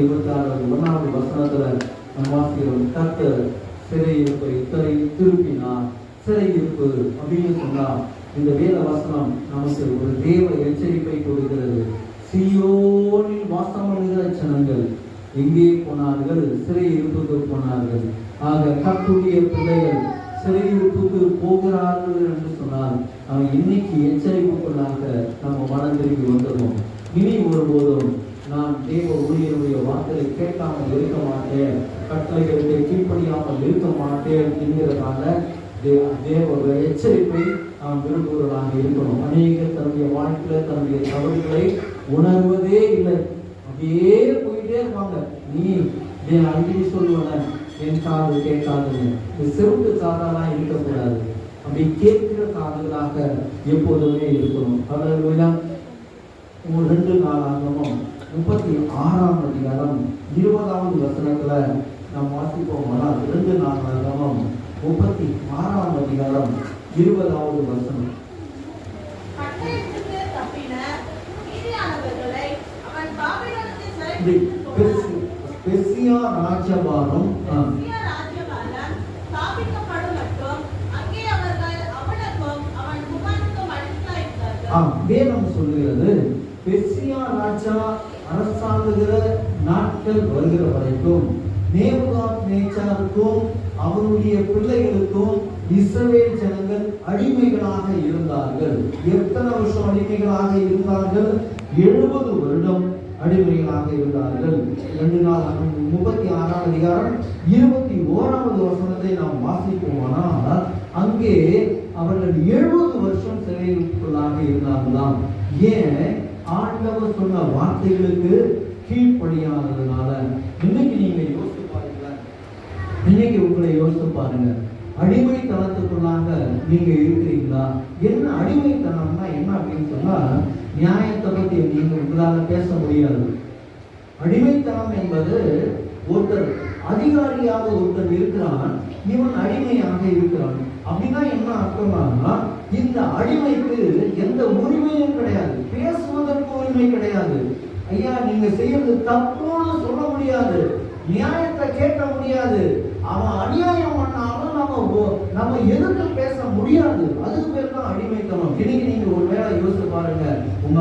126 வசனத்துல நம்ம வாசிக்கிறோம், கர்த்தர் சிறையிருப்பை திருப்பினார். சிறையிருப்பு அப்படின்னு சொன்னா இந்த வேத வசனம் நமக்கு ஒரு தேவ எச்சரிப்பை கொடுக்கிறது. சீயோனில் வாசம் பண்ணுகிற ஜனங்கள் எங்கே போனார்கள்? சிறையிருப்புக்கு போனார்கள். ஆக கர்த்தருடைய பிள்ளைகள் சிறையிருப்புக்கு போகிறார்கள் என்று சொன்னால் அவன் இன்னைக்கு எச்சரிப்புக்குள்ளாக நம்ம மனம் திரும்பி வந்துடும். இனி ஒருபோதும் நான் தேவ ஊழியருடைய வார்த்தையை கேட்காமல் இருக்க மாட்டேன், கட்டளைகளுக்கு கீழ்ப்படியாமல் இருக்க மாட்டேன் என்கிறதால தேவ எச்சரிப்பை நாம் விரும்புகிறவர்களாக இருக்கணும். அநேகர் தன்னுடைய வாழ்க்கையில தன்னுடைய தவறுகளை உணர்வதே இல்லை, அப்படியே போயிட்டே இருப்பாங்க. நீ அடிக்கடி சொல்லுவன என் காது கேட்காதுன்னு. செவுட்டு காதெல்லாம் இருக்கக்கூடாது, அப்படி கேட்கிற காதுகளாக எப்போதுமே இருக்கணும். அல்லேலூயா. 2 நாளாகமம் 36ஆம் அதிகாரம் 20வது வசனத்துல நாம் வாசிப்போம். 2 நாளாகமம் 36ஆம் அதிகாரம் 20வது வசனம். பெர்சியா ராஜ்யபாரம் வேதம் சொல்லுகிறது, பெர்சியா ராஜா அரசாங்குகிற நாட்கள் வருகிற வரைக்கும் நேபுகாத்நேச்சாருக்கும் அவருடைய பிள்ளைகளுக்கும் இஸ்ரவேல் ஜனங்கள் அடிமைகளாக இருந்தார்கள். எத்தனை வருஷம் அடிமைகளாக இருந்தார்கள்? 70 வருடம் அடிமைகளாக இருந்தார்கள். 2 நாளாகமம் 36ஆம் அதிகாரம் 21வது வசனத்தை நாம் வாசிப்போமானால் அங்கே அவர்கள் 70 வருஷம் சிறையிருப்புகளாக இருந்தார்களாம். ஏன்? ஆண்டவர் சொன்ன வார்த்தைகளுக்கு கீழ்ப்படியாததுனால. இன்னைக்கு நீங்க யோசிச்சு பாருங்க, இன்னைக்கு உங்களை யோசிச்சு பாருங்க, அடிமைத்தனத்துக்குள்ளாக நீங்க இருக்கிறீங்களா? என்ன அடிமைத்தனம்னா என்ன அப்படின்னு சொன்னா, நியாயத்தை பத்தி நீங்க உங்களால பேச முடியாது. அடிமைத்தனம் என்பது ஒருத்தர் அதிகாரியாக ஒருத்தர் இருக்கிறான், இவன் அடிமையாக இருக்கிறான். அப்படின்னா என்ன அர்த்தம்னா, இந்த அடிமைக்கு எந்த உரிமையும் கிடையாது, பேசுவதற்கு உரிமை கிடையாது. ஐயா நீங்க செய்யறது தப்புன்னு சொல்ல முடியாது, நியாயத்தை கேட்க முடியாது. அவன் அநியாயம் பண்ணாலும் நம்ம எதிர்த்து பேச முடியாது. அதுக்கு பேர் தான் அடிமைத்தனம். இன்னைக்கு நீங்க ஒரு வேளை யோசிச்சு பாருங்க, உங்க